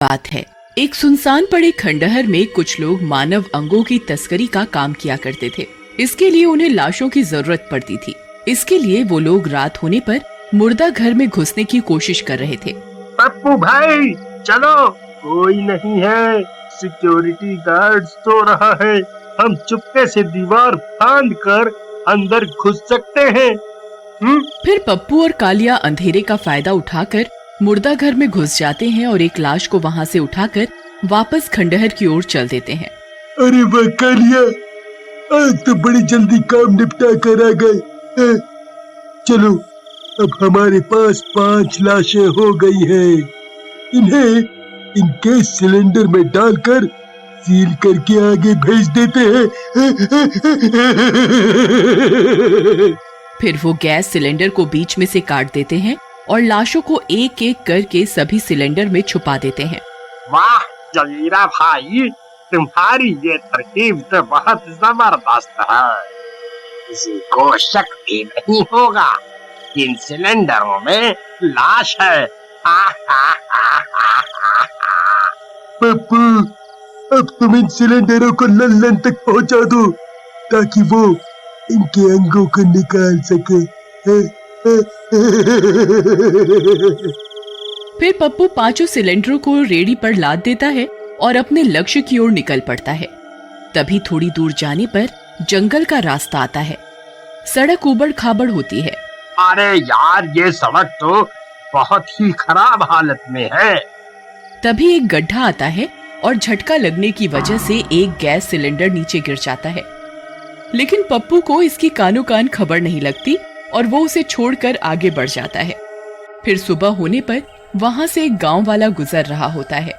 बात है। एक सुनसान पड़े खंडहर में कुछ लोग मानव अंगों की तस्करी का काम किया करते थे। इसके लिए उन्हें लाशों की जरूरत पड़ती थी। इसके लिए वो लोग रात होने पर मुर्दा घर में घुसने की कोशिश कर रहे थे। पप्पू भाई चलो, कोई नहीं है, सिक्योरिटी गार्ड सो रहा है, हम चुपके से दीवार फांद कर अंदर घुस सकते हैं। फिर पप्पू और कालिया अंधेरे का फायदा उठाकर मुर्दा घर में घुस जाते हैं और एक लाश को वहाँ से उठाकर वापस खंडहर की ओर चल देते हैं। अरे वाह कालिया, आज तो बड़ी जल्दी काम निपटा कर आ गए। चलो, अब हमारे पास 5 लाशें हो गई हैं। इन्हें इन गैस सिलेंडर में डालकर सील करके आगे भेज देते हैं। फिर वो गैस सिलेंडर को बीच में से काट देते हैं और लाशों को एक एक करके सभी सिलेंडर में छुपा देते हैं। वाह जगीरा भाई, तुम्हारी ये तरकीब तो बहुत जबरदस्त है। किसी को शक भी नहीं होगा इन सिलेंडरों में लाश है। पप्पू, अब तुम इन सिलेंडरों को लंदन तक पहुंचा दो ताकि वो इनके अंगों को निकाल सके। फिर पप्पू 5 सिलेंडरों को रेडी पर लाद देता है और अपने लक्ष्य की ओर निकल पड़ता है। तभी थोड़ी दूर जाने पर जंगल का रास्ता आता है। सड़क उबड़ खाबड़ होती है। अरे यार, ये सड़क तो बहुत ही खराब हालत में है। तभी एक गड्ढा आता है और झटका लगने की वजह से एक गैस सिलेंडर नीचे गिर जाता है। लेकिन पप्पू को इसकी कानो कान खबर नहीं लगती और वो उसे छोड़कर आगे बढ़ जाता है। फिर सुबह होने पर वहाँ से एक गांव वाला गुजर रहा होता है।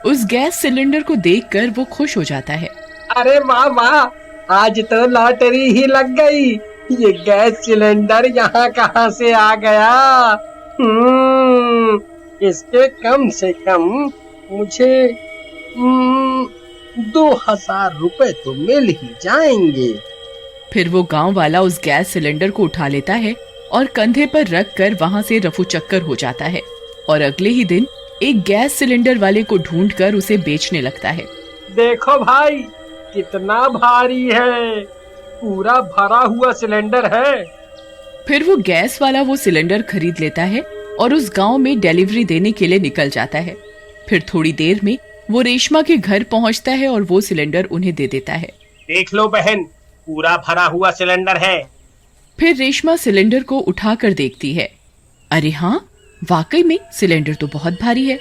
उस गैस सिलेंडर को देखकर वो खुश हो जाता है। अरे वाह वाह, आज तो लॉटरी ही लग गई। ये गैस सिलेंडर यहाँ कहाँ से आ गया? इसके कम से कम मुझे 2000 रुपए तो मिल ही जाएंगे। फिर वो गांव वाला उस गैस सिलेंडर को उठा लेता है और कंधे पर रख कर वहाँ से रफू चक्कर हो जाता है और अगले ही दिन एक गैस सिलेंडर वाले को ढूंढकर उसे बेचने लगता है। देखो भाई, कितना भारी है, पूरा भरा हुआ सिलेंडर है। फिर वो गैस वाला वो सिलेंडर खरीद लेता है और उस गांव में डिलीवरी देने के लिए निकल जाता है। फिर थोड़ी देर में वो रेशमा के घर पहुंचता है और वो सिलेंडर उन्हें दे देता है। देख लो बहन, पूरा भरा हुआ सिलेंडर है। फिर रेशमा सिलेंडर को उठाकर देखती है। अरे हाँ, वाकई में सिलेंडर तो बहुत भारी है।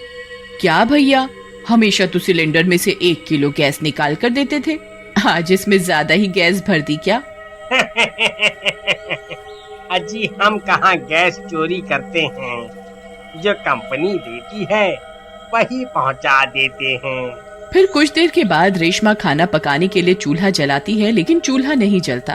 क्या भैया, हमेशा तो सिलेंडर में से 1 किलो गैस निकाल कर देते थे, आज इसमें ज्यादा ही गैस भर दी क्या? अजी, हम कहाँ गैस चोरी करते हैं, जो कंपनी देती है वही पहुँचा देते हैं। फिर कुछ देर के बाद रेशमा खाना पकाने के लिए चूल्हा जलाती है, लेकिन चूल्हा नहीं जलता।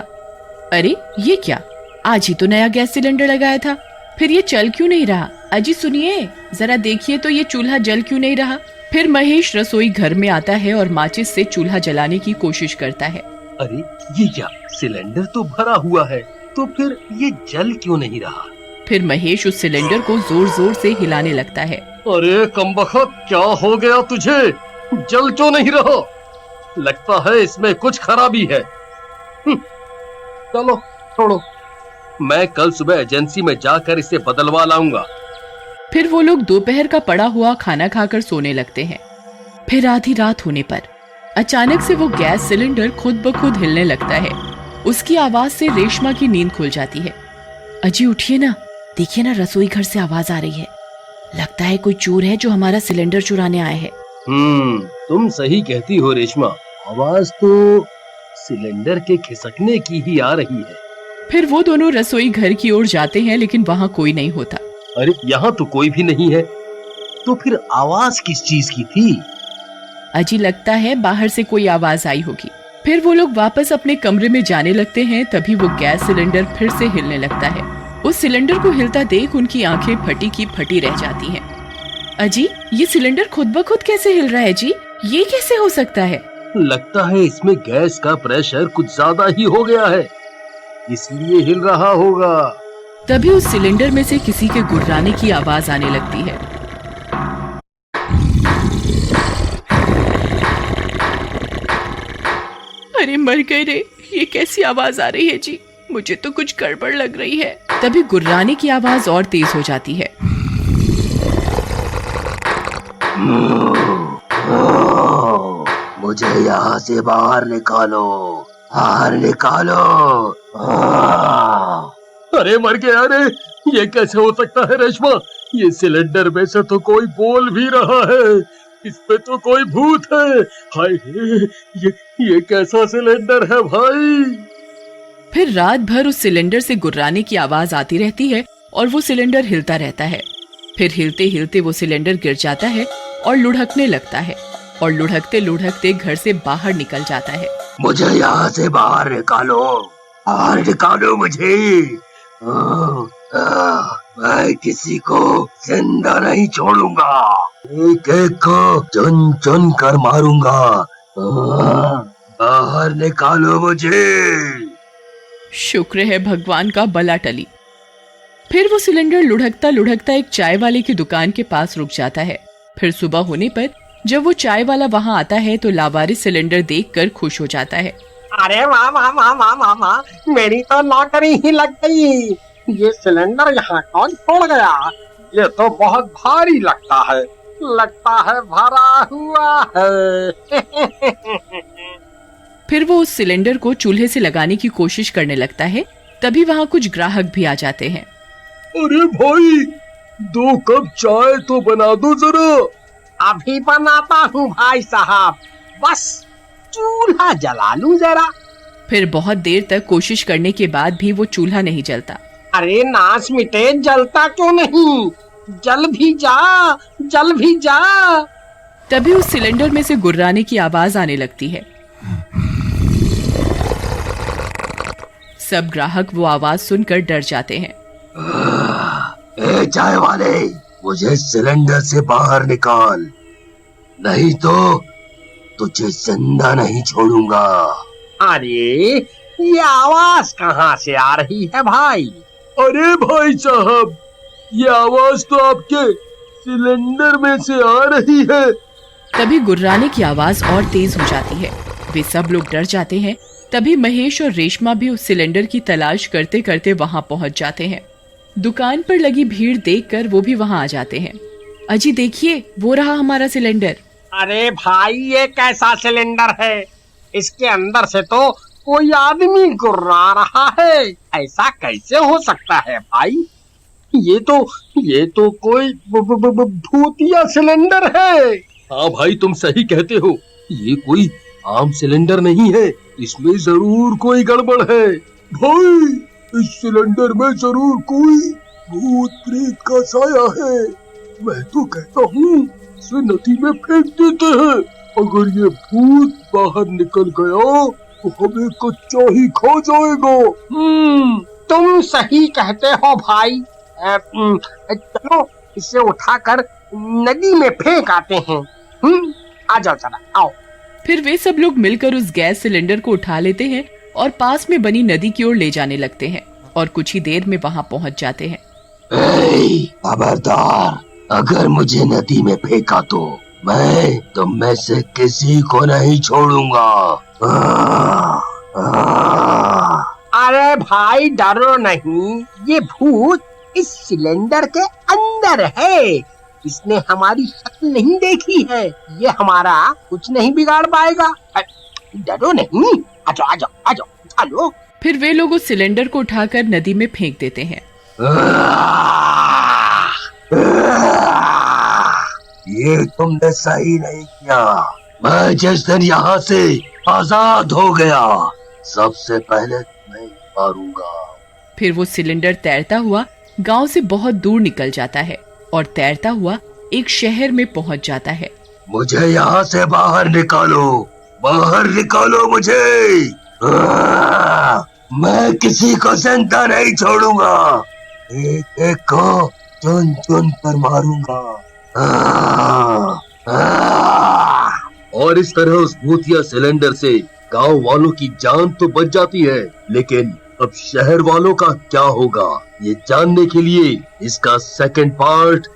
अरे ये क्या, आज ही तो नया गैस सिलेंडर लगाया था, फिर ये चल क्यों नहीं रहा? अजी सुनिए, जरा देखिए तो ये चूल्हा जल क्यों नहीं रहा? फिर महेश रसोई घर में आता है और माचिस से चूल्हा जलाने की कोशिश करता है। अरे ये क्या, सिलेंडर तो भरा हुआ है, तो फिर ये जल क्यों नहीं रहा? फिर महेश उस सिलेंडर को जोर जोर से हिलाने लगता है। अरे कमबख्त, क्या हो गया तुझे? जल क्यों नहीं रहा? लगता है इसमें कुछ खराबी है। चलो छोड़ो, मैं कल सुबह एजेंसी में जाकर इसे बदलवा लाऊंगा। फिर वो लोग दोपहर का पड़ा हुआ खाना खाकर सोने लगते हैं। फिर आधी रात होने पर अचानक से वो गैस सिलेंडर खुद ब खुद हिलने लगता है। उसकी आवाज से रेशमा की नींद खुल जाती है। अजी उठिए ना, देखिए ना, रसोई घर से आवाज आ रही है। लगता है कोई चोर है जो हमारा सिलेंडर चुराने आए हैं। तुम सही कहती हो रेशमा, आवाज तो सिलेंडर के खिसकने की ही आ रही है। फिर वो दोनों रसोई घर की ओर जाते हैं, लेकिन वहाँ कोई नहीं होता। अरे यहाँ तो कोई भी नहीं है, तो फिर आवाज किस चीज की थी? अजी लगता है बाहर से कोई आवाज आई होगी। फिर वो लोग वापस अपने कमरे में जाने लगते हैं। तभी वो गैस सिलेंडर फिर से हिलने लगता है। उस सिलेंडर को हिलता देख उनकी आंखें फटी की फटी रह जाती हैं। अजी, ये सिलेंडर खुद ब खुद कैसे हिल रहा है जी? ये कैसे हो सकता है? लगता है इसमें गैस का प्रेशर कुछ ज्यादा ही हो गया है, इसलिए हिल रहा होगा। तभी उस सिलेंडर में से किसी के गुर्राने की आवाज आने लगती है। अरे मर गए रे, ये कैसी आवाज आ रही है जी, मुझे तो कुछ गड़बड़ लग रही है। तभी गुर्राने की आवाज और तेज हो जाती है। मुझे यहाँ से बाहर निकालो, बाहर निकालो। अरे मर गया रे, ये कैसे हो सकता है रेशमा? ये सिलेंडर में से तो कोई बोल भी रहा है, इसमें तो कोई भूत है। हाय ये कैसा सिलेंडर है भाई? फिर रात भर उस सिलेंडर से गुर्राने की आवाज आती रहती है और वो सिलेंडर हिलता रहता है। फिर हिलते हिलते वो सिलेंडर गिर जाता है और लुढ़कने लगता है और लुढ़कते लुढ़कते घर से बाहर निकल जाता है। मुझे यहाँ से बाहर निकालो, बाहर निकालो मुझे। मैं किसी को जिंदा नहीं छोड़ूंगा, एक एक को चुन चुन कर मारूंगा। बाहर निकालो मुझे। शुक्र है भगवान का बला टली। फिर वो सिलेंडर लुढ़कता लुढ़कता एक चाय वाले की दुकान के पास रुक जाता है। फिर सुबह होने पर जब वो चाय वाला वहाँ आता है तो लावारिस सिलेंडर देखकर खुश हो जाता है। अरे वाह वाह वाह वाह वाह वाह, मेरी तो लॉटरी ही लग गई। ये सिलेंडर यहाँ कौन छोड़ गया? ये तो बहुत भारी लगता है भरा हुआ है। फिर वो उस सिलेंडर को चूल्हे से लगाने की कोशिश करने लगता है। तभी वहाँ कुछ ग्राहक भी आ जाते हैं। अरे भाई, 2 कप चाय तो बना दो जरा। अभी बनाता हूँ भाई साहब, बस चूल्हा जला लूं जरा। फिर बहुत देर तक कोशिश करने के बाद भी वो चूल्हा नहीं जलता। अरे नाच मिटे, जलता क्यों नहीं? जल भी जा। तभी उस सिलेंडर में से गुर्राने की आवाज आने लगती है। सब ग्राहक वो आवाज सुनकर डर जाते हैं। ए चाय वाले, मुझे सिलेंडर से बाहर निकाल, नहीं तो तुझे जिंदा नहीं छोड़ूंगा। अरे ये आवाज कहाँ से आ रही है भाई? अरे भाई साहब, ये आवाज तो आपके सिलेंडर में से आ रही है। तभी गुर्राने की आवाज और तेज हो जाती है। वे सब लोग डर जाते हैं। तभी महेश और रेशमा भी उस सिलेंडर की तलाश करते करते वहाँ पहुँच जाते हैं। दुकान पर लगी भीड़ देखकर वो भी वहाँ आ जाते हैं। अजी देखिए, वो रहा हमारा सिलेंडर। अरे भाई, ये कैसा सिलेंडर है? इसके अंदर से तो कोई आदमी गुर्रा रहा है। ऐसा कैसे हो सकता है भाई? ये तो कोई भूतिया सिलेंडर है। हाँ भाई, तुम सही कहते हो, ये कोई आम सिलेंडर नहीं है, इसमें जरूर कोई गड़बड़ है। भाई, इस सिलेंडर में जरूर कोई भूत प्रेत का साया है। मैं तो कहता हूँ इसे नदी में फेंक देते हैं। अगर ये भूत बाहर निकल गया तो हमें कच्चा ही खा जाएगा। तुम सही कहते हो भाई। चलो इसे उठाकर नदी में फेंक आते हैं। आ जाओ, चला आओ। फिर वे सब लोग मिलकर उस गैस सिलेंडर को उठा लेते हैं और पास में बनी नदी की ओर ले जाने लगते हैं और कुछ ही देर में वहाँ पहुँच जाते हैं। खबरदार, अगर मुझे नदी में फेंका तो मैं तुम में से किसी को नहीं छोड़ूंगा। अरे भाई डरो नहीं, ये भूत इस सिलेंडर के अंदर है। इसने हमारी शक्ल नहीं देखी है, ये हमारा कुछ नहीं बिगाड़ पाएगा। डरो नहीं, आजाओ, चलो। फिर वे लोग उस सिलेंडर को उठाकर नदी में फेंक देते हैं। ये तुमने सही नहीं किया। मैं जिस दिन यहाँ से आजाद हो गया, सबसे पहले तुम्हें मारूंगा। फिर वो सिलेंडर तैरता हुआ गांव से बहुत दूर निकल जाता है और तैरता हुआ एक शहर में पहुंच जाता है। मुझे यहाँ से बाहर निकालो मुझे। मैं किसी को जिंदा नहीं छोड़ूंगा, एक एक को चुन चुन कर मारूंगा। और इस तरह उस भूतिया सिलेंडर से गांव वालों की जान तो बच जाती है, लेकिन अब शहर वालों का क्या होगा, ये जानने के लिए इसका सेकंड पार्ट